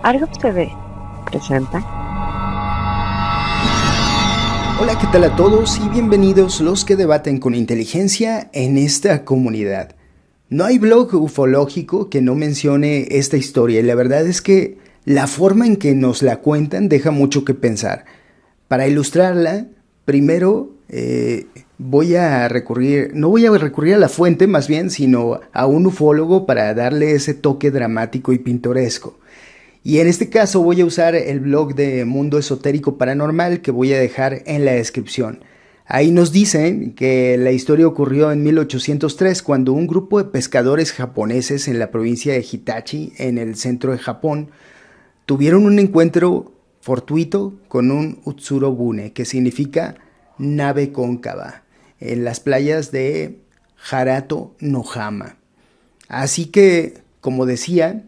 Argos TV presenta. Hola, ¿qué tal a todos? Y bienvenidos los que debaten con inteligencia en esta comunidad. No hay blog ufológico que no mencione esta historia y la verdad es que la forma en que nos la cuentan deja mucho que pensar. Para ilustrarla, primero no voy a recurrir a la fuente más bien, sino a un ufólogo para darle ese toque dramático y pintoresco. Y en este caso voy a usar el blog de Mundo Esotérico Paranormal que voy a dejar en la descripción. Ahí nos dicen que la historia ocurrió en 1803 cuando un grupo de pescadores japoneses en la provincia de Hitachi, en el centro de Japón, tuvieron un encuentro fortuito con un Utsurobune, que significa nave cóncava, en las playas de Harato Nohama. Así que, como decía,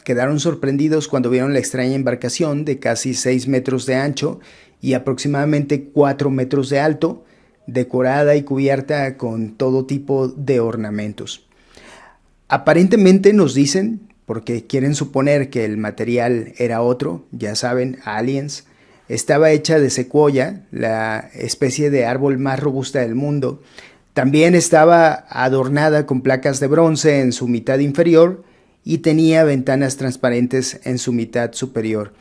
quedaron sorprendidos cuando vieron la extraña embarcación de casi 6 metros de ancho y aproximadamente 4 metros de alto, decorada y cubierta con todo tipo de ornamentos. Aparentemente nos dicen, porque quieren suponer que el material era otro, ya saben, aliens, estaba hecha de secuoya, la especie de árbol más robusta del mundo. También estaba adornada con placas de bronce en su mitad inferior y tenía ventanas transparentes en su mitad superior.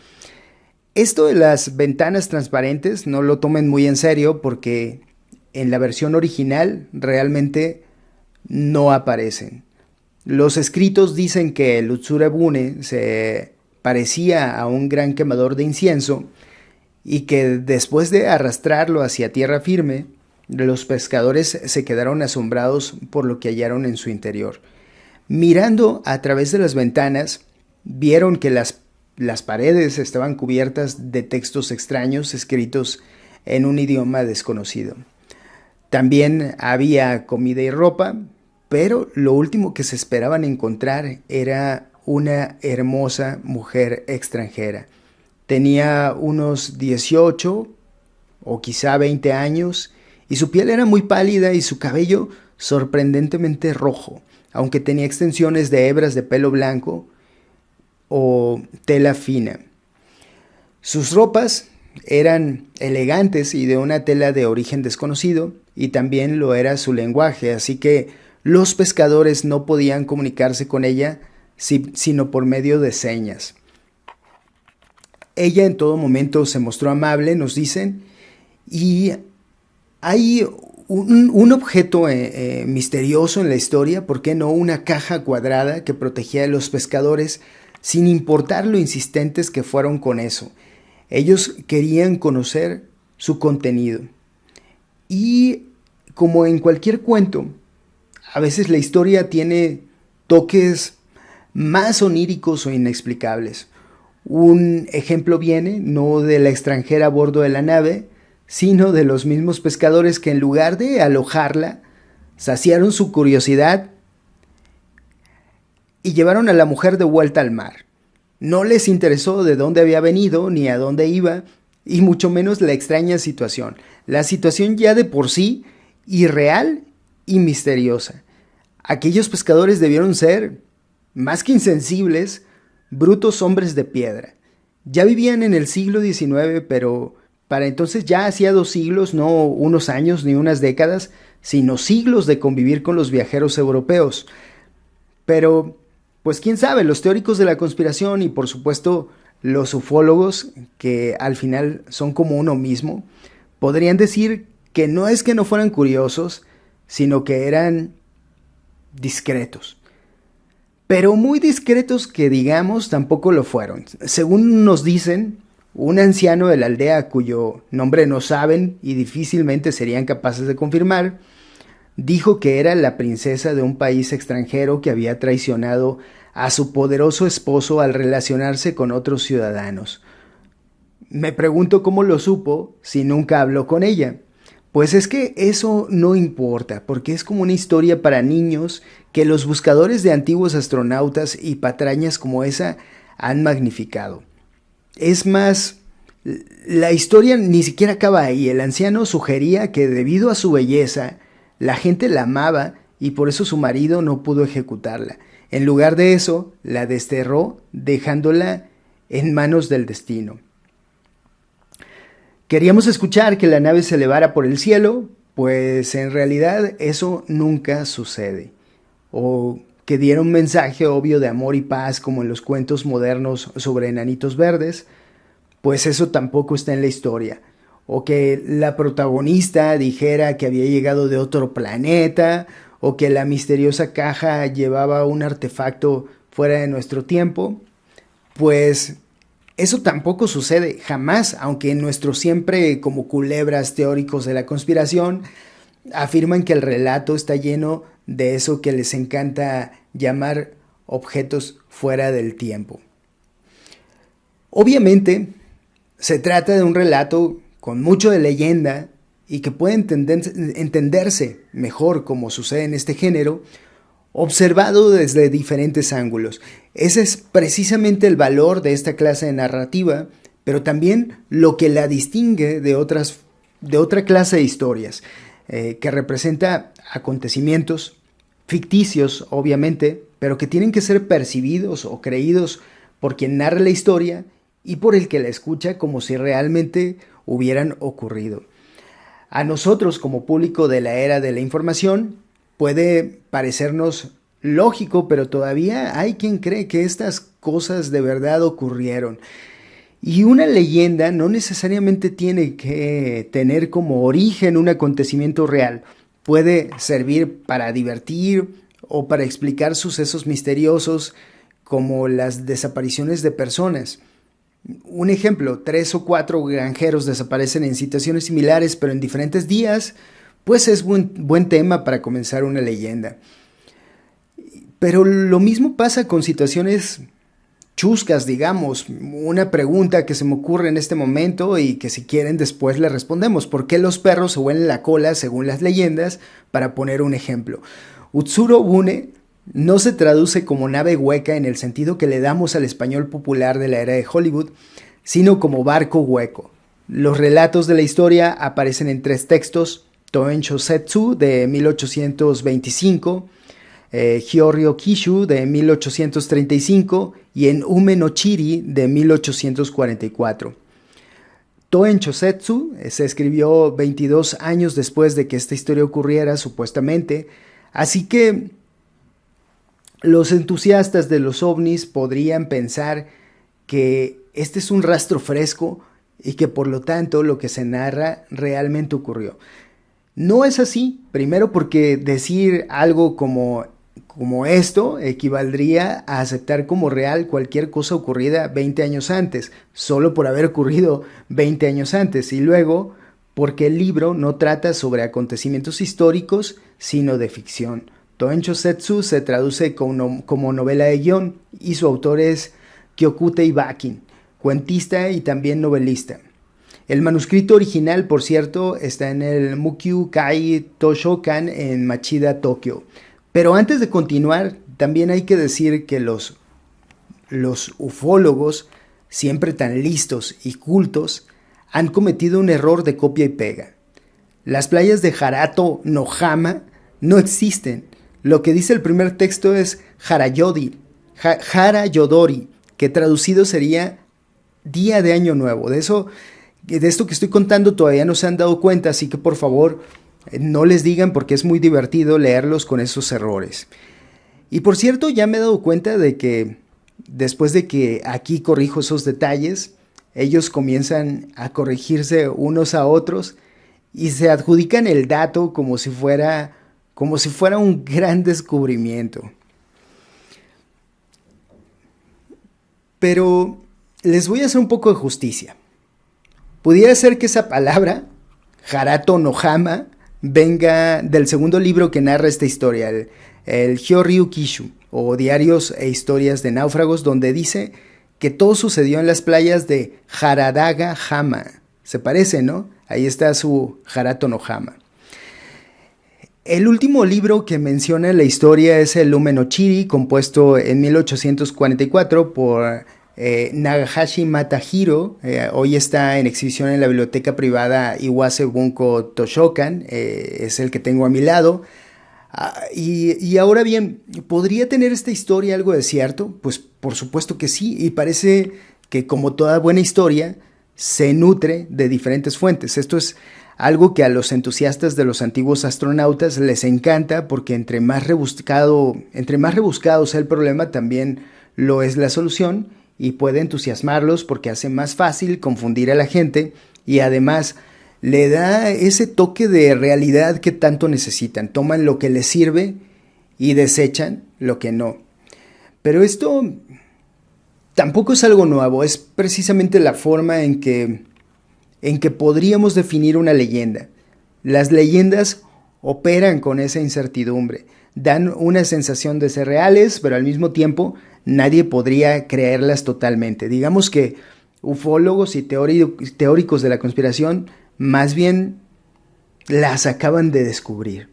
Esto de las ventanas transparentes no lo tomen muy en serio porque en la versión original realmente no aparecen. Los escritos dicen que el Utsurobune se parecía a un gran quemador de incienso y que después de arrastrarlo hacia tierra firme, los pescadores se quedaron asombrados por lo que hallaron en su interior. Mirando a través de las ventanas, vieron que las paredes estaban cubiertas de textos extraños escritos en un idioma desconocido. También había comida y ropa, pero lo último que se esperaban encontrar era una hermosa mujer extranjera. Tenía unos 18 o quizá 20 años y su piel era muy pálida y su cabello sorprendentemente rojo, aunque tenía extensiones de hebras de pelo blanco o tela fina. Sus ropas eran elegantes y de una tela de origen desconocido, y también lo era su lenguaje, así que los pescadores no podían comunicarse con ella sino por medio de señas. Ella en todo momento se mostró amable, nos dicen, y hay un objeto misterioso en la historia, ¿por qué no? Una caja cuadrada que protegía a los pescadores sin importar lo insistentes que fueron con eso. Ellos querían conocer su contenido. Y como en cualquier cuento, a veces la historia tiene toques más oníricos o inexplicables. Un ejemplo viene no de la extranjera a bordo de la nave, sino de los mismos pescadores que en lugar de alojarla, saciaron su curiosidad y llevaron a la mujer de vuelta al mar. No les interesó de dónde había venido ni a dónde iba, y mucho menos la extraña situación. La situación ya de por sí irreal y misteriosa. Aquellos pescadores debieron ser, más que insensibles, brutos hombres de piedra. Ya vivían en el siglo XIX, pero para entonces ya hacía 2 siglos, no unos años ni unas décadas, sino siglos de convivir con los viajeros europeos. Pero, pues quién sabe, los teóricos de la conspiración y por supuesto los ufólogos, que al final son como uno mismo, podrían decir que no es que no fueran curiosos, sino que eran discretos. Pero muy discretos que digamos tampoco lo fueron. Según nos dicen, un anciano de la aldea cuyo nombre no saben y difícilmente serían capaces de confirmar, dijo que era la princesa de un país extranjero que había traicionado a su poderoso esposo al relacionarse con otros ciudadanos. Me pregunto cómo lo supo si nunca habló con ella. Pues es que eso no importa, porque es como una historia para niños que los buscadores de antiguos astronautas y patrañas como esa han magnificado. Es más, la historia ni siquiera acaba ahí. El anciano sugería que debido a su belleza, la gente la amaba y por eso su marido no pudo ejecutarla. En lugar de eso, la desterró dejándola en manos del destino. Queríamos escuchar que la nave se elevara por el cielo, pues en realidad eso nunca sucede. O que diera un mensaje obvio de amor y paz como en los cuentos modernos sobre enanitos verdes, pues eso tampoco está en la historia. O que la protagonista dijera que había llegado de otro planeta, o que la misteriosa caja llevaba un artefacto fuera de nuestro tiempo, pues eso tampoco sucede jamás, aunque nuestros siempre como culebras teóricos de la conspiración afirman que el relato está lleno de eso que les encanta llamar objetos fuera del tiempo. Obviamente, se trata de un relato con mucho de leyenda y que puede entenderse mejor como sucede en este género, observado desde diferentes ángulos. Ese es precisamente el valor de esta clase de narrativa, pero también lo que la distingue de otra clase de historias, que representa acontecimientos ficticios, obviamente, pero que tienen que ser percibidos o creídos por quien narra la historia y por el que la escucha como si realmente hubieran ocurrido. A nosotros, como público de la era de la información, puede parecernos lógico, pero todavía hay quien cree que estas cosas de verdad ocurrieron. Y una leyenda no necesariamente tiene que tener como origen un acontecimiento real. Puede servir para divertir o para explicar sucesos misteriosos como las desapariciones de personas. Un ejemplo, 3 o 4 granjeros desaparecen en situaciones similares pero en diferentes días, pues es buen tema para comenzar una leyenda. Pero lo mismo pasa con situaciones chuscas, digamos. Una pregunta que se me ocurre en este momento y que si quieren después le respondemos. ¿Por qué los perros se huelen la cola según las leyendas? Para poner un ejemplo. Utsuro Bune no se traduce como nave hueca en el sentido que le damos al español popular de la era de Hollywood, sino como barco hueco. Los relatos de la historia aparecen en 3 textos: Toen Shosetsu de 1825, Hyoryo Kishu de 1835 y en Ume no Chiri de 1844. Toen Shosetsu se escribió 22 años después de que esta historia ocurriera, supuestamente, así que los entusiastas de los ovnis podrían pensar que este es un rastro fresco y que por lo tanto lo que se narra realmente ocurrió. No es así, primero porque decir algo como esto equivaldría a aceptar como real cualquier cosa ocurrida 20 años antes, solo por haber ocurrido 20 años antes, y luego porque el libro no trata sobre acontecimientos históricos, sino de ficción. Toen Shosetsu se traduce como novela de guión y su autor es Kyokutei Bakin, cuentista y también novelista. El manuscrito original, por cierto, está en el Mukyū Kai Toshokan en Machida, Tokio. Pero antes de continuar, también hay que decir que los ufólogos, siempre tan listos y cultos, han cometido un error de copia y pega. Las playas de Harato no Hama no existen. Lo que dice el primer texto es Harayodori, que traducido sería Día de Año Nuevo. De esto que estoy contando todavía no se han dado cuenta, así que por favor no les digan porque es muy divertido leerlos con esos errores. Y por cierto, ya me he dado cuenta de que después de que aquí corrijo esos detalles, ellos comienzan a corregirse unos a otros y se adjudican el dato como si fuera un gran descubrimiento. Pero les voy a hacer un poco de justicia. Pudiera ser que esa palabra, Harato no Hama, venga del segundo libro que narra esta historia, el Hyoryu Kishu, o Diarios e Historias de Náufragos, donde dice que todo sucedió en las playas de Haradaga Hama. Se parece, ¿no? Ahí está su Harato no Hama. El último libro que menciona la historia es el Ume no Chiri, compuesto en 1844 por Nagahashi Matahiro. Hoy está en exhibición en la biblioteca privada Iwase Bunko Toshokan, es el que tengo a mi lado. Y ahora bien, ¿podría tener esta historia algo de cierto? Pues por supuesto que sí, y parece que como toda buena historia, se nutre de diferentes fuentes. Esto es algo que a los entusiastas de los antiguos astronautas les encanta porque entre más rebuscado sea el problema, también lo es la solución y puede entusiasmarlos porque hace más fácil confundir a la gente y además le da ese toque de realidad que tanto necesitan. Toman lo que les sirve y desechan lo que no. Pero esto tampoco es algo nuevo, es precisamente la forma en que podríamos definir una leyenda. Las leyendas operan con esa incertidumbre, dan una sensación de ser reales, pero al mismo tiempo nadie podría creerlas totalmente. Digamos que ufólogos y teóricos de la conspiración más bien las acaban de descubrir.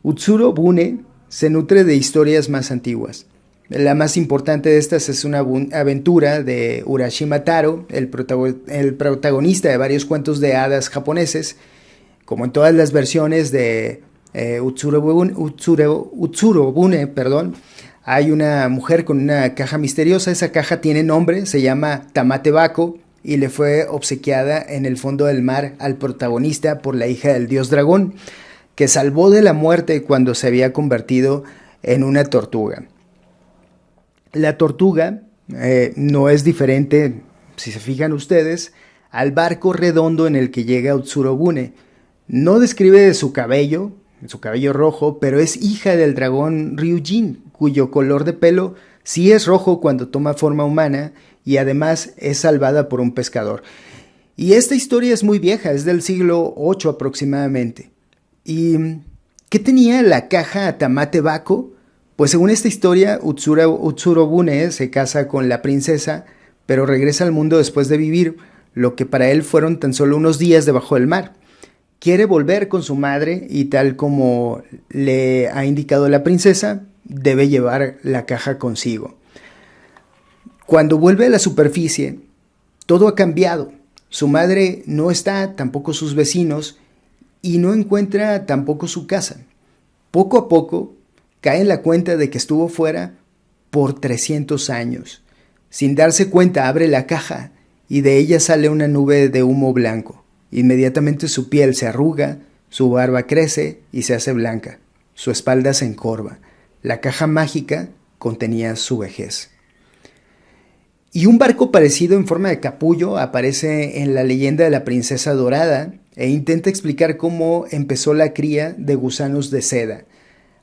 Utsuro Bune se nutre de historias más antiguas. La más importante de estas es una aventura de Urashima Taro, el protagonista de varios cuentos de hadas japoneses. Como en todas las versiones de Utsuro Bune, hay una mujer con una caja misteriosa. Esa caja tiene nombre, se llama Tamate Bako y le fue obsequiada en el fondo del mar al protagonista por la hija del dios dragón, que salvó de la muerte cuando se había convertido en una tortuga. La tortuga no es diferente, si se fijan ustedes, al barco redondo en el que llega Utsuro Bune. No describe su cabello rojo, pero es hija del dragón Ryujin, cuyo color de pelo sí es rojo cuando toma forma humana y además es salvada por un pescador. Y esta historia es muy vieja, es del siglo VIII aproximadamente. ¿Y qué tenía la caja Tamate Bako? Pues según esta historia, Utsuro Bune se casa con la princesa, pero regresa al mundo después de vivir lo que para él fueron tan solo unos días debajo del mar. Quiere volver con su madre y tal como le ha indicado la princesa, debe llevar la caja consigo. Cuando vuelve a la superficie, todo ha cambiado. Su madre no está, tampoco sus vecinos, y no encuentra tampoco su casa. Poco a poco, cae en la cuenta de que estuvo fuera por 300 años. Sin darse cuenta, abre la caja y de ella sale una nube de humo blanco. Inmediatamente su piel se arruga, su barba crece y se hace blanca. Su espalda se encorva. La caja mágica contenía su vejez. Y un barco parecido en forma de capullo aparece en la leyenda de la princesa dorada e intenta explicar cómo empezó la cría de gusanos de seda.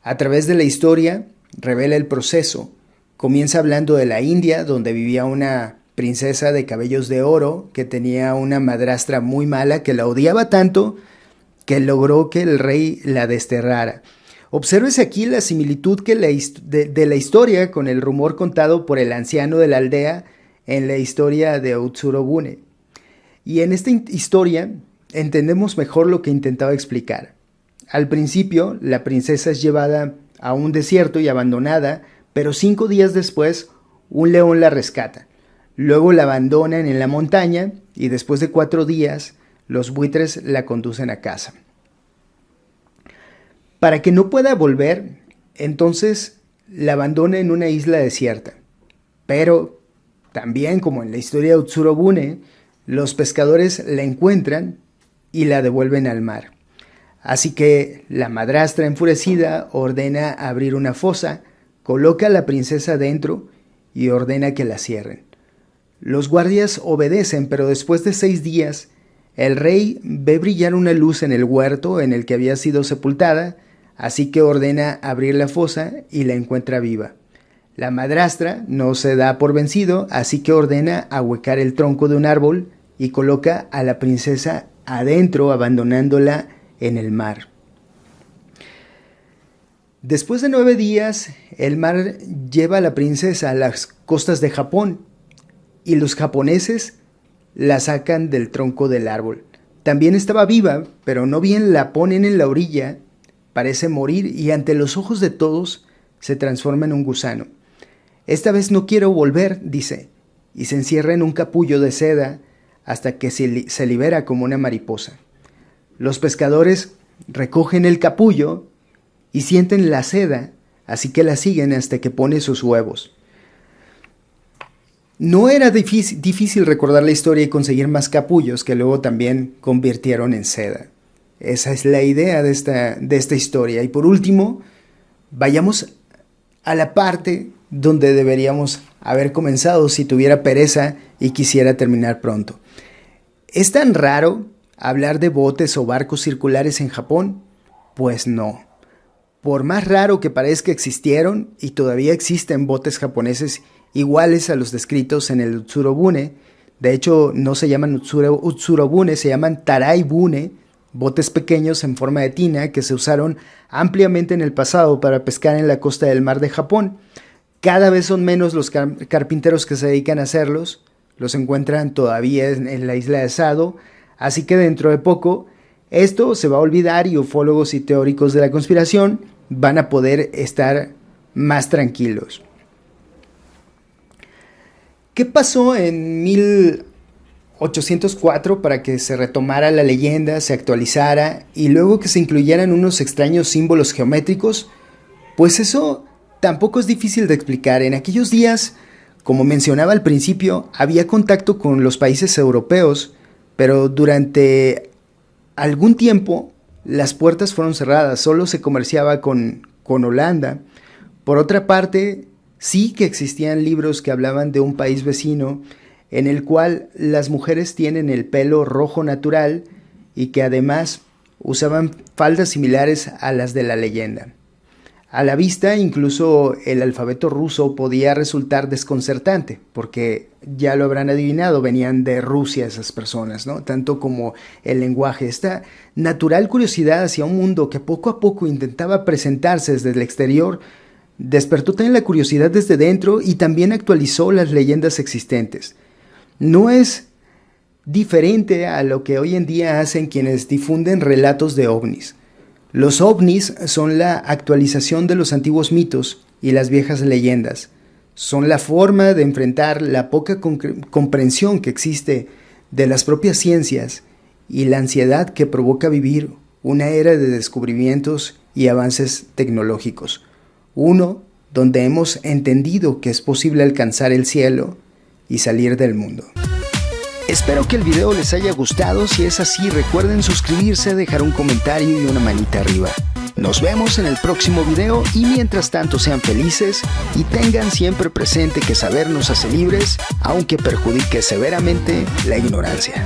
A través de la historia, revela el proceso. Comienza hablando de la India, donde vivía una princesa de cabellos de oro que tenía una madrastra muy mala que la odiaba tanto que logró que el rey la desterrara. Obsérvese aquí la similitud de la historia con el rumor contado por el anciano de la aldea en la historia de Utsuro Bune. Y en esta historia entendemos mejor lo que intentaba explicar. Al principio, la princesa es llevada a un desierto y abandonada, pero 5 días después, un león la rescata. Luego la abandonan en la montaña y después de 4 días, los buitres la conducen a casa. Para que no pueda volver, entonces la abandona en una isla desierta. Pero, también como en la historia de Utsuro Bune, los pescadores la encuentran y la devuelven al mar. Así que la madrastra enfurecida ordena abrir una fosa, coloca a la princesa dentro y ordena que la cierren. Los guardias obedecen, pero después de 6 días, el rey ve brillar una luz en el huerto en el que había sido sepultada, así que ordena abrir la fosa y la encuentra viva. La madrastra no se da por vencido, así que ordena ahuecar el tronco de un árbol y coloca a la princesa adentro, abandonándola en el mar. Después de 9 días, el mar lleva a la princesa a las costas de Japón y los japoneses la sacan del tronco del árbol. También estaba viva, pero no bien la ponen en la orilla, parece morir y ante los ojos de todos se transforma en un gusano. Esta vez no quiero volver, dice, y se encierra en un capullo de seda hasta que se libera como una mariposa. Los pescadores recogen el capullo y sienten la seda, así que la siguen hasta que pone sus huevos. No era difícil recordar la historia y conseguir más capullos que luego también convirtieron en seda. Esa es la idea de esta historia. Y por último, vayamos a la parte donde deberíamos haber comenzado si tuviera pereza y quisiera terminar pronto. ¿Es tan raro hablar de botes o barcos circulares en Japón? Pues no. Por más raro que parezca, existieron y todavía existen botes japoneses iguales a los descritos en el Utsurobune. De hecho, no se llaman Utsurobune, se llaman Taraibune, botes pequeños en forma de tina que se usaron ampliamente en el pasado para pescar en la costa del mar de Japón. Cada vez son menos los carpinteros que se dedican a hacerlos, los encuentran todavía en la isla de Sado, así que dentro de poco esto se va a olvidar y ufólogos y teóricos de la conspiración van a poder estar más tranquilos. ¿Qué pasó en 1804 para que se retomara la leyenda, se actualizara y luego que se incluyeran unos extraños símbolos geométricos? Pues eso tampoco es difícil de explicar. En aquellos días, como mencionaba al principio, había contacto con los países europeos, pero durante algún tiempo las puertas fueron cerradas, solo se comerciaba con Holanda. Por otra parte, sí que existían libros que hablaban de un país vecino en el cual las mujeres tienen el pelo rojo natural y que además usaban faldas similares a las de la leyenda. A la vista, incluso el alfabeto ruso podía resultar desconcertante, porque ya lo habrán adivinado, venían de Rusia esas personas, ¿no? Tanto como el lenguaje. Esta natural curiosidad hacia un mundo que poco a poco intentaba presentarse desde el exterior, despertó también la curiosidad desde dentro y también actualizó las leyendas existentes. No es diferente a lo que hoy en día hacen quienes difunden relatos de ovnis. Los ovnis son la actualización de los antiguos mitos y las viejas leyendas. Son la forma de enfrentar la poca comprensión que existe de las propias ciencias y la ansiedad que provoca vivir una era de descubrimientos y avances tecnológicos. Uno donde hemos entendido que es posible alcanzar el cielo y salir del mundo. Espero que el video les haya gustado. Si es así, recuerden suscribirse, dejar un comentario y una manita arriba. Nos vemos en el próximo video y mientras tanto sean felices y tengan siempre presente que saber nos hace libres, aunque perjudique severamente la ignorancia.